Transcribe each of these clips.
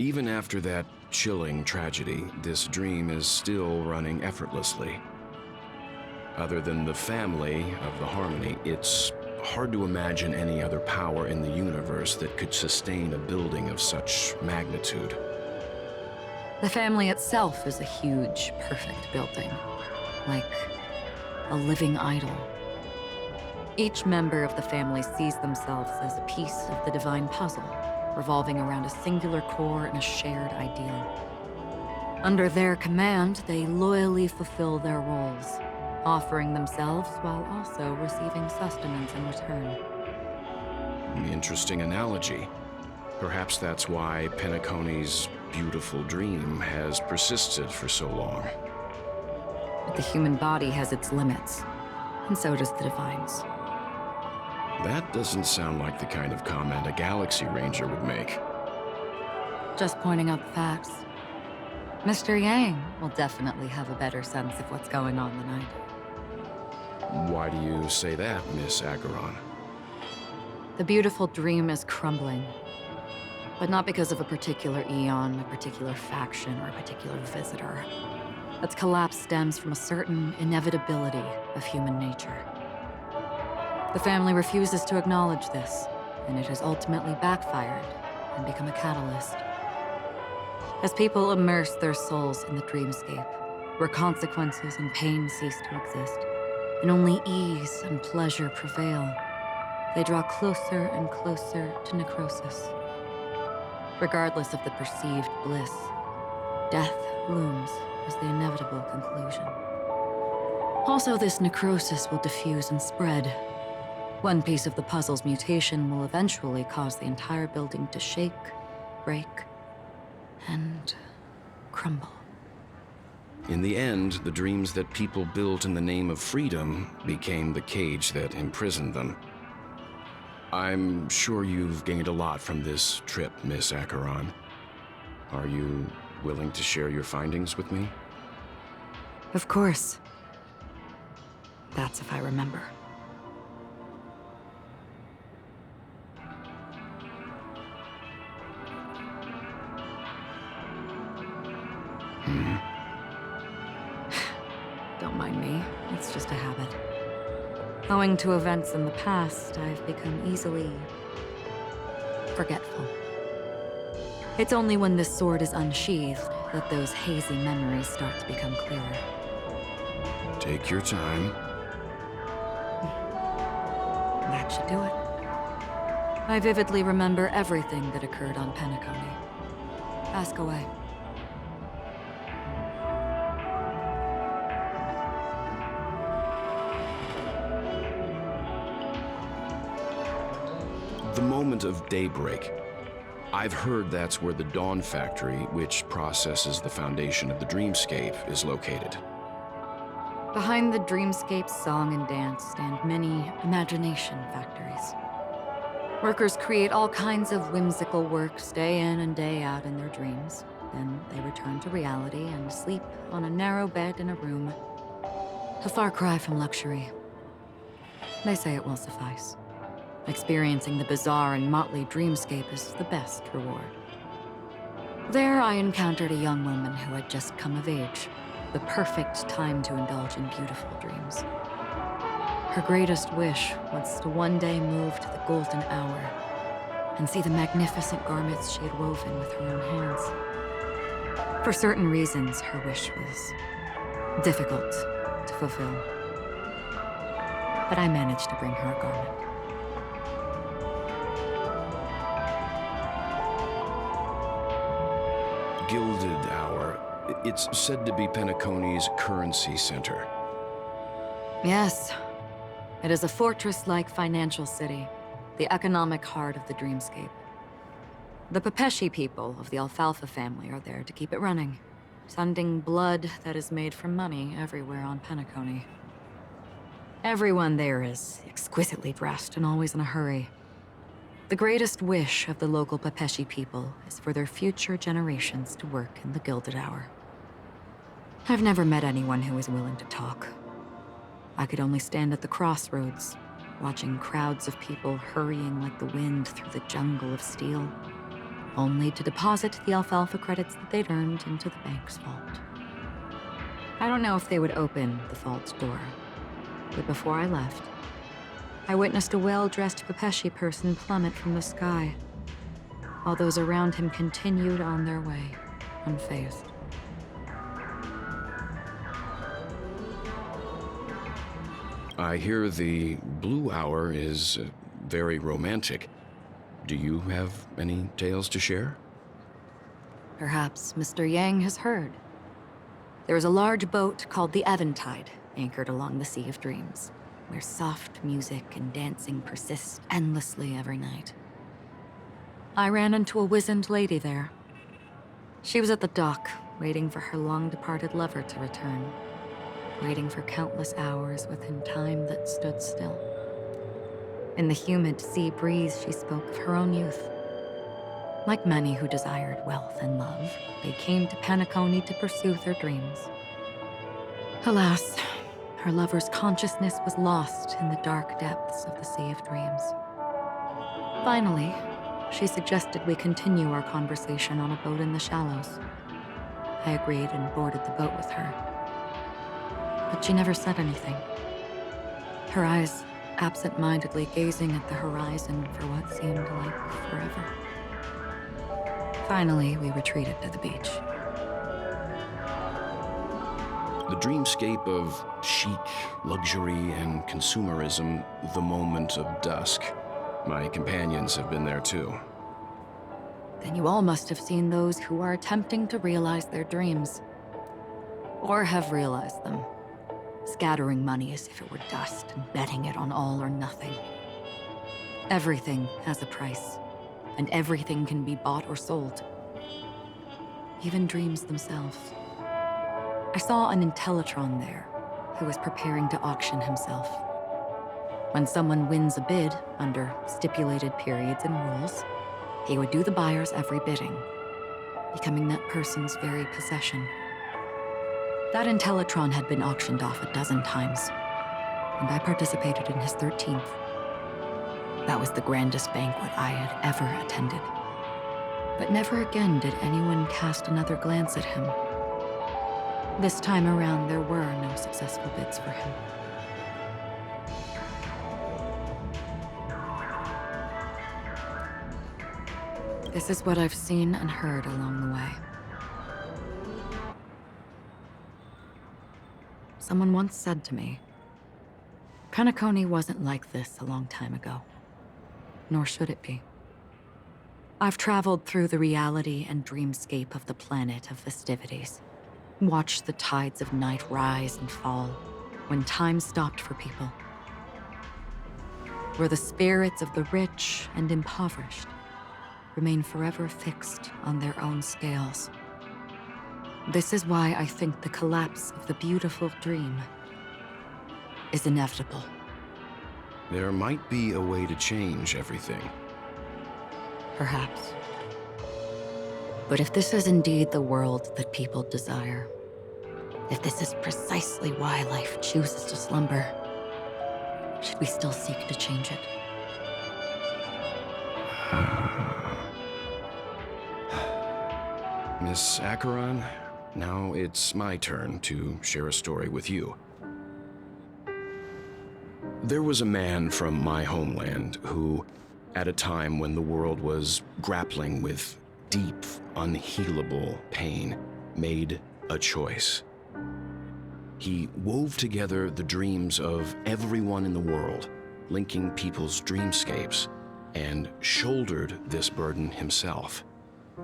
Even after that chilling tragedy, this dream is still running effortlessly. Other than the family of the Harmony, it's hard to imagine any other power in the universe that could sustain a building of such magnitude. The family itself is a huge, perfect building, like a living idol. Each member of the family sees themselves as a piece of the divine puzzle, revolving around a singular core and a shared ideal. Under their command, they loyally fulfill their roles, offering themselves while also receiving sustenance in return. Interesting analogy. Perhaps that's why Penacony's beautiful dream has persisted for so long. But the human body has its limits, and so does the divine's. That doesn't sound like the kind of comment a Galaxy Ranger would make. Just pointing out the facts. Mr. Yang will definitely have a better sense of what's going on than I do. Why do you say that, Miss Acheron? The beautiful dream is crumbling. But not because of a particular eon, a particular faction, or a particular visitor. Its collapse stems from a certain inevitability of human nature. The family refuses to acknowledge this, and it has ultimately backfired and become a catalyst. As people immerse their souls in the dreamscape, where consequences and pain cease to exist, and only ease and pleasure prevail, they draw closer and closer to necrosis. Regardless of the perceived bliss, death looms as the inevitable conclusion. Also, this necrosis will diffuse and spread. One piece of the puzzle's mutation will eventually cause the entire building to shake, break, and crumble. In the end, the dreams that people built in the name of freedom became the cage that imprisoned them. I'm sure you've gained a lot from this trip, Miss Acheron. Are you willing to share your findings with me? Of course. That's if I remember. Don't mind me. It's just a habit. Owing to events in the past, I've become easily forgetful. It's only when this sword is unsheathed that those hazy memories start to become clearer. Take your time. That should do it. I vividly remember everything that occurred on Penacony. Ask away. The moment of daybreak. I've heard that's where the Dawn Factory, which processes the foundation of the dreamscape, is located. Behind the dreamscape's song and dance stand many imagination factories. Workers create all kinds of whimsical works day in and day out in their dreams. Then they return to reality and sleep on a narrow bed in a room. A far cry from luxury. They say it will suffice. Experiencing the bizarre and motley dreamscape is the best reward. There I encountered a young woman who had just come of age, the perfect time to indulge in beautiful dreams. Her greatest wish was to one day move to the golden hour and see the magnificent garments she had woven with her own hands. For certain reasons, her wish was difficult to fulfill. But I managed to bring her a garment. Gilded Hour. It's said to be Penacony's currency center. Yes. It is a fortress-like financial city, the economic heart of the dreamscape. The Pepeshi people of the Alfalfa family are there to keep it running, sending blood that is made from money everywhere on Penacony. Everyone there is exquisitely dressed and always in a hurry. The greatest wish of the local Pepeshi people is for their future generations to work in the Gilded Hour. I've never met anyone who is willing to talk. I could only stand at the crossroads, watching crowds of people hurrying like the wind through the jungle of steel. only to deposit the alfalfa credits that they'd earned into the bank's vault. I don't know if they would open the vault's door, but before I left, I witnessed a well-dressed Pepeshi person plummet from the sky, while those around him continued on their way, unfazed. I hear the Blue Hour is very romantic. Do you have any tales to share? Perhaps Mr. Yang has heard. There is a large boat called the Eventide, anchored along the Sea of Dreams, where soft music and dancing persist endlessly every night. I ran into a wizened lady there. She was at the dock, waiting for her long-departed lover to return, waiting for countless hours within time that stood still. In the humid sea breeze, she spoke of her own youth. Like many who desired wealth and love, they came to Penacony to pursue their dreams. Alas, her lover's consciousness was lost in the dark depths of the Sea of Dreams. Finally, she suggested we continue our conversation on a boat in the shallows. I agreed and boarded the boat with her. But she never said anything. Her eyes absent-mindedly gazing at the horizon for what seemed like forever. Finally, we retreated to the beach. The dreamscape of chic, luxury, and consumerism, the moment of dusk. My companions have been there too. Then you all must have seen those who are attempting to realize their dreams. Or have realized them, scattering money as if it were dust and betting it on all or nothing. Everything has a price, and everything can be bought or sold. Even dreams themselves. I saw an Intellitron there, who was preparing to auction himself. When someone wins a bid under stipulated periods and rules, he would do the buyer's every bidding, becoming that person's very possession. That Intellitron had been auctioned off a dozen times, and I participated in his 13th. That was the grandest banquet I had ever attended. But never again did anyone cast another glance at him. This time around, there were no successful bids for him. This is what I've seen and heard along the way. Someone once said to me, Penacony wasn't like this a long time ago, nor should it be. I've traveled through the reality and dreamscape of the planet of festivities, watched the tides of night rise and fall when time stopped for people, where the spirits of the rich and impoverished remain forever fixed on their own scales. This is why I think the collapse of the beautiful dream is inevitable. There might be a way to change everything. Perhaps. But if this is indeed the world that people desire, if this is precisely why life chooses to slumber, should we still seek to change it? Miss Acheron, now it's my turn to share a story with you. There was a man from my homeland who, at a time when the world was grappling with deep, unhealable pain, made a choice. He wove together the dreams of everyone in the world, linking people's dreamscapes, and shouldered this burden himself.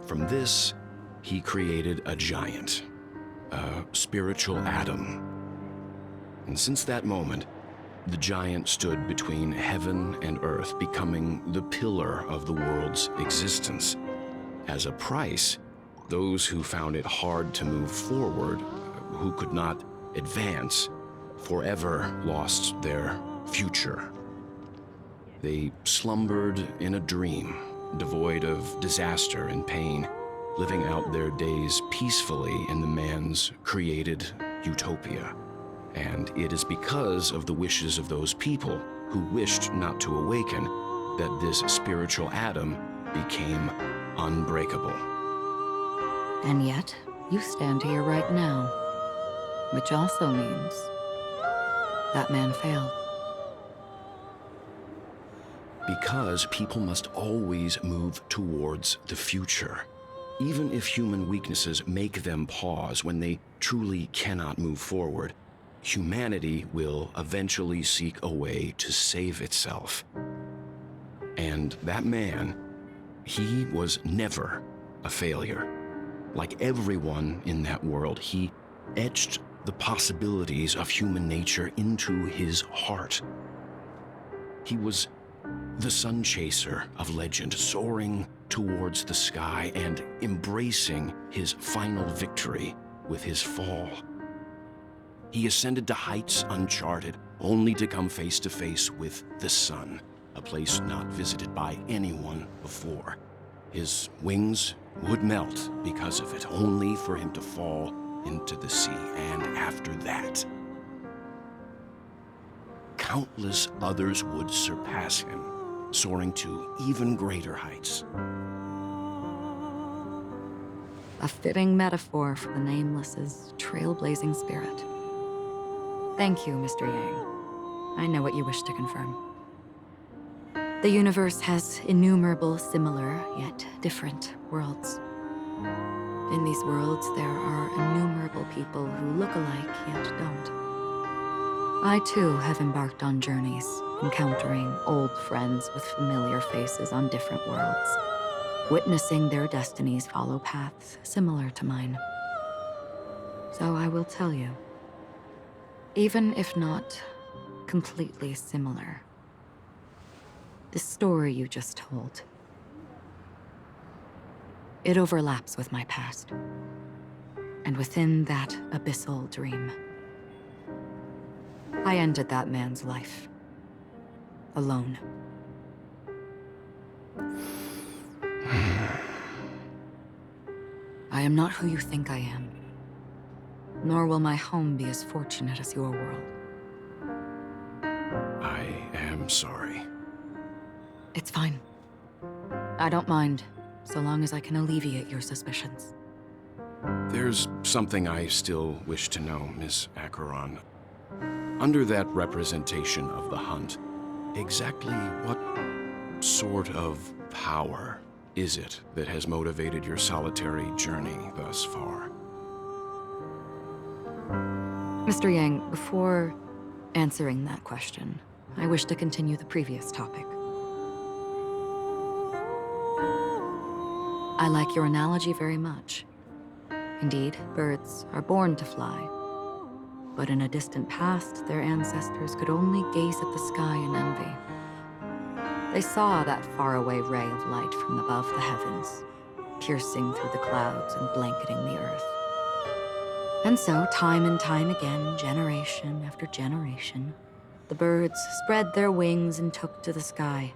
From this, he created a giant, a spiritual atom. And since that moment, the giant stood between heaven and earth, becoming the pillar of the world's existence. As a price, those who found it hard to move forward, who could not advance, forever lost their future. They slumbered in a dream, devoid of disaster and pain, living out their days peacefully in the man's created utopia. And it is because of the wishes of those people who wished not to awaken that this spiritual atom became unbreakable. And yet, you stand here right now, which also means that man failed. Because people must always move towards the future. Even if human weaknesses make them pause when they truly cannot move forward, humanity will eventually seek a way to save itself. And that man, he was never a failure. Like everyone in that world, he etched the possibilities of human nature into his heart. He was the sun chaser of legend, soaring towards the sky and embracing his final victory with his fall. He ascended to heights uncharted, only to come face to face with the sun, a place not visited by anyone before. His wings would melt because of it, only for him to fall into the sea. And after that, countless others would surpass him, soaring to even greater heights. A fitting metaphor for the Nameless's trailblazing spirit. Thank you, Mr. Yang. I know what you wish to confirm. The universe has innumerable similar, yet different worlds. In these worlds, there are innumerable people who look alike, yet don't. I, too, have embarked on journeys, encountering old friends with familiar faces on different worlds, witnessing their destinies follow paths similar to mine. So I will tell you, even if not completely similar, the story you just told, it overlaps with my past. And within that abyssal dream, I ended that man's life. Alone. I am not who you think I am. Nor will my home be as fortunate as your world. I am sorry. It's fine. I don't mind, so long as I can alleviate your suspicions. There's something I still wish to know, Miss Acheron. Under that representation of the hunt, exactly what sort of power is it that has motivated your solitary journey thus far? Mr. Yang, before answering that question, I wish to continue the previous topic. I like your analogy very much. Indeed, birds are born to fly. But in a distant past, their ancestors could only gaze at the sky in envy. They saw that faraway ray of light from above the heavens, piercing through the clouds and blanketing the earth. And so, time and time again, generation after generation, the birds spread their wings and took to the sky,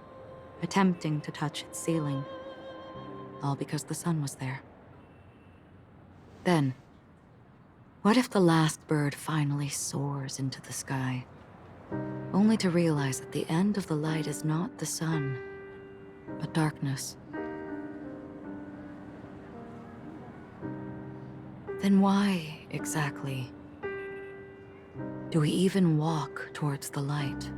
attempting to touch its ceiling, all because the sun was there. Then, what if the last bird finally soars into the sky, only to realize that the end of the light is not the sun, but darkness? Then why, exactly, do we even walk towards the light?